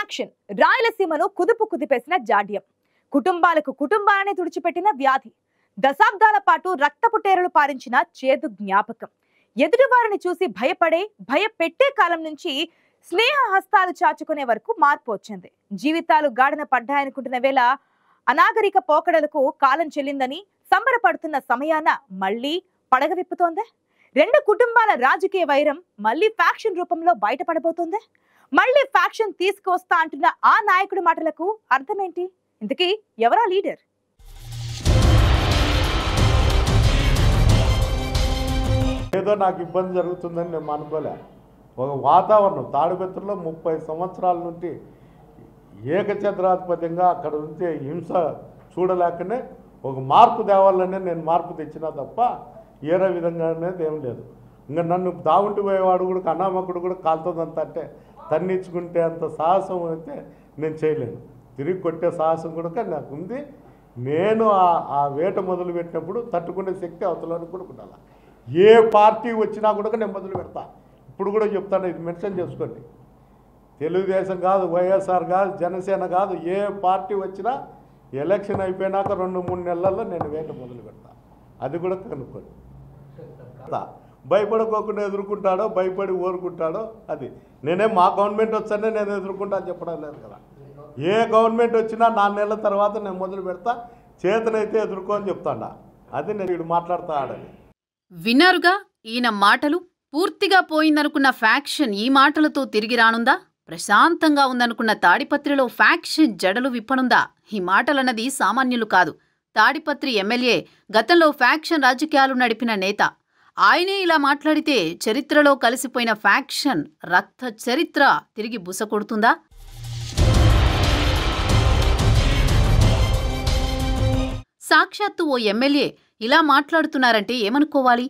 Faction రాయలసీమను కుదుపు కుదిపేసిన జాడ్యం, కుటుంబాలకు కుటుంబాలనే తుడిచిపెట్టిన వ్యాధి, దశాబ్దాల పాటు రక్తపు టేరులు పారించిన చేదు జ్ఞాపకం. ఎదుటివారిని చూసి భయపెట్టే కాలం నుంచి స్నేహ హస్తాలు చాచుకునే వరకు మార్పు వచ్చింది. జీవితాలు గాడిన పడ్డాయనుకుంటున్న వేళ అనాగరిక పోకడలకు కాలం చెల్లిందని సంబరపడుతున్న సమయాన మళ్లీ పడగ విప్పుతోందే. రెండు కుటుంబాల రాజకీయ వైరం మళ్లీ ఫ్యాక్షన్ రూపంలో బయటపడబోతోందే. మళ్లీ ఫ్యాక్షన్ తీసుకువస్తా అంటున్న ఆ నాయకుడి మాటలకు అర్థమేంటి? ఇంతకీ ఎవరా లీడర్? ఏదో నాకు ఇబ్బంది జరుగుతుందని నేను అనుకోలే. ఒక వాతావరణం తాడిపత్రిలో 30 సంవత్సరాల నుండి ఏకఛత్రాధిపత్యంగా అక్కడ ఉంటే హింస చూడలేకనే ఒక మార్పు తేవాలనే నేను మార్పు తెచ్చినా తప్ప ఏరే విధంగా అనేది ఏం లేదు. ఇంకా నన్ను దావుంటి పోయేవాడు కూడా అనామకుడు కూడా కాలుతుందంత అంటే తన్నించుకుంటే అంత సాహసం అయితే నేను చేయలేను. తిరిగి కొట్టే సాహసం కూడా నాకు ఉంది. నేను ఆ వేట మొదలు పెట్టినప్పుడు తట్టుకునే శక్తి అవతలని కూడా ఉండాలి. ఏ పార్టీ వచ్చినా కూడా నేను మొదలు పెడతా. ఇప్పుడు కూడా చెప్తాను, ఇది మెన్షన్ చేసుకోండి. తెలుగుదేశం కాదు, వైఎస్ఆర్ కాదు, జనసేన కాదు, ఏ పార్టీ వచ్చినా ఎలక్షన్ అయిపోయినాక 2-3 నెలల్లో నేను వేట మొదలు పెడతా. అది కూడా కనుక్కోండి. భయపడుకోకుండా ఎదుర్కొంటాడో భయపడి ఊరుకుంటాడో అది. నేనేం మా గవర్నమెంట్ వచ్చానే నేను ఎదుర్కొంటా అని చెప్పడం లేదు కదా. ఏ గవర్నమెంట్ వచ్చినా 4 నెలల తర్వాత నేను మొదలు పెడతా. చేతనైతే ఎదుర్కో అని చెప్తాడా. అది నేను వీడు మాట్లాడుతా ఆడని. విన్నారుగా ఈయన మాటలు. పూర్తిగా పోయిందనుకున్న ఫ్యాక్షన్ ఈ మాటలతో తిరిగి రానుందా? ప్రశాంతంగా ఉందనుకున్న తాడిపత్రిలో ఫ్యాక్షన్ జడలు విప్పనుందా? ఈ మాటలన్నది సామాన్యులు కాదు. తాడిపత్రి ఎమ్మెల్యే గతంలో ఫ్యాక్షన్ రాజకీయాలు నడిపిన నేత. ఆయనే ఇలా మాట్లాడితే చరిత్రలో కలిసిపోయిన ఫ్యాక్షన్ రక్త చరిత్ర తిరిగి బుసకొడుతుందా? సాక్షాత్తు ఓ ఎమ్మెల్యే ఇలా మాట్లాడుతున్నారంటే ఏమనుకోవాలి?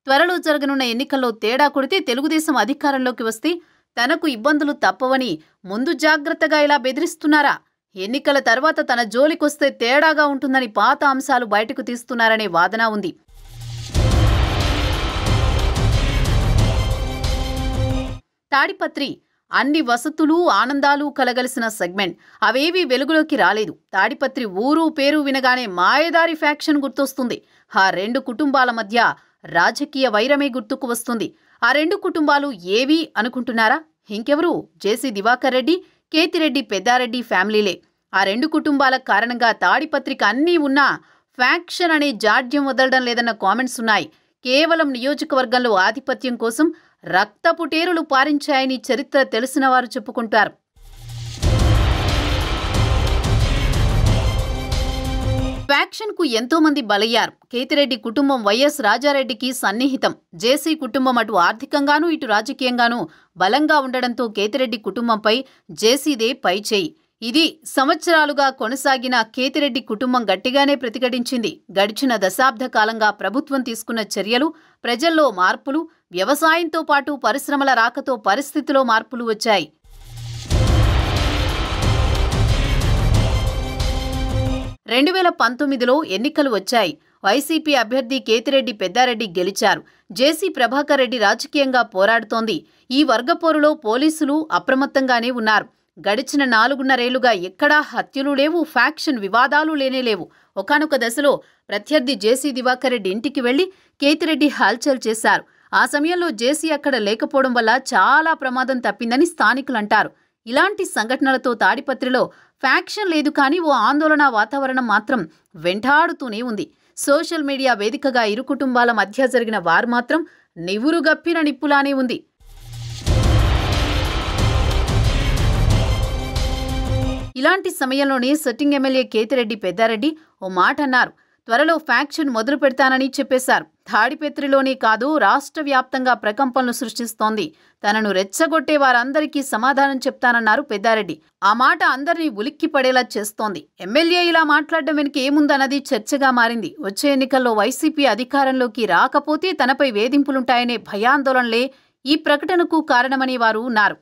త్వరలో జరగనున్న ఎన్నికల్లో తేడా కొడితే తెలుగుదేశం అధికారంలోకి వస్తే తనకు ఇబ్బందులు తప్పవని ముందు జాగ్రత్తగా ఇలా బెదిరిస్తున్నారా? ఎన్నికల తర్వాత తన జోలికొస్తే తేడాగా ఉంటుందని పాత అంశాలు బయటకు తీస్తున్నారనే వాదన ఉంది. తాడిపత్రి అన్ని వసతులు ఆనందాలు కలగలిసిన సెగ్మెంట్. అవేవీ వెలుగులోకి రాలేదు. తాడిపత్రి ఊరు పేరు వినగానే మాయదారి ఫ్యాక్షన్ గుర్తొస్తుంది. ఆ రెండు కుటుంబాల మధ్య రాజకీయ వైరమే గుర్తుకు వస్తుంది. ఆ రెండు కుటుంబాలు ఏవి అనుకుంటున్నారా? ఇంకెవరు? జేసీ దివాకర్ రెడ్డి, కేతిరెడ్డి పెద్దారెడ్డి ఫ్యామిలీలే. ఆ రెండు కుటుంబాల కారణంగా తాడిపత్రికి అన్నీ ఉన్నా ఫ్యాక్షన్ అనే జాడ్యం వదలడం లేదన్న కామెంట్స్ ఉన్నాయి. కేవలం నియోజకవర్గంలో ఆధిపత్యం కోసం రక్తపు టేరులు పారించాయని చరిత్ర తెలిసిన వారు చెప్పుకుంటారు. ఫ్యాక్షన్ కు ఎంతో మంది బలయ్యారు. కేతిరెడ్డి కుటుంబం వైఎస్ రాజారెడ్డికి సన్నిహితం. జేసీ కుటుంబం అటు ఆర్థికంగానూ ఇటు రాజకీయంగానూ బలంగా ఉండడంతో కేతిరెడ్డి కుటుంబంపై జేసీదే పైచేయి. ఇది సంవత్సరాలుగా కొనసాగిన కేతిరెడ్డి కుటుంబం గట్టిగానే ప్రతిఘటించింది. గడిచిన దశాబ్ద కాలంగా ప్రభుత్వం తీసుకున్న చర్యలు, ప్రజల్లో మార్పులు, వ్యవసాయంతో పాటు పరిశ్రమల రాకతో పరిస్థితిలో మార్పులు వచ్చాయి. రెండు 2019లో ఎన్నికలు వచ్చాయి. వైసీపీ అభ్యర్థి కేతిరెడ్డి పెద్దారెడ్డి గెలిచారు. జేసీ ప్రభాకర్ రెడ్డి రాజకీయంగా పోరాడుతోంది. ఈ వర్గపోరులో పోలీసులు అప్రమత్తంగానే ఉన్నారు. గడిచిన 4.5 ఏళ్లుగా ఎక్కడా హత్యలు లేవు, ఫ్యాక్షన్ వివాదాలు లేనేలేవు. ఒకానొక దశలో ప్రత్యర్థి జేసీ దివాకర్ రెడ్డి ఇంటికి వెళ్లి కేతిరెడ్డి హల్చల్ చేశారు. ఆ సమయంలో జేసీ అక్కడ లేకపోవడం వల్ల చాలా ప్రమాదం తప్పిందని స్థానికులంటారు. ఇలాంటి సంఘటనలతో తాడిపత్రిలో ఫ్యాక్షన్ లేదు, కానీ ఓ ఆందోళన వాతావరణం మాత్రం వెంటాడుతూనే ఉంది. సోషల్ మీడియా వేదికగా ఇరు కుటుంబాల మధ్య జరిగిన వారు మాత్రం నివురుగప్పిన నిప్పులానే ఉంది. ఇలాంటి సమయంలోనే సిట్టింగ్ ఎమ్మెల్యే కేతిరెడ్డి పెద్దారెడ్డి ఓ మాట అన్నారు. త్వరలో ఫ్యాక్షన్ మొదలు పెడతానని చెప్పేశారు. తాడిపత్రిలోనే కాదు, రాష్ట్ర వ్యాప్తంగా ప్రకంపనలు సృష్టిస్తోంది. తనను రెచ్చగొట్టే వారందరికీ సమాధానం చెప్తానన్నారు పెద్దారెడ్డి. ఆ మాట అందరినీ ఉలిక్కి పడేలా చేస్తోంది. ఎమ్మెల్యే ఇలా మాట్లాడడం వెనుక ఏముందన్నది చర్చగా మారింది. వచ్చే ఎన్నికల్లో వైసీపీ అధికారంలోకి రాకపోతే తనపై వేధింపులుంటాయనే భయాందోళనలే ఈ ప్రకటనకు కారణమని వారు ఉన్నారు.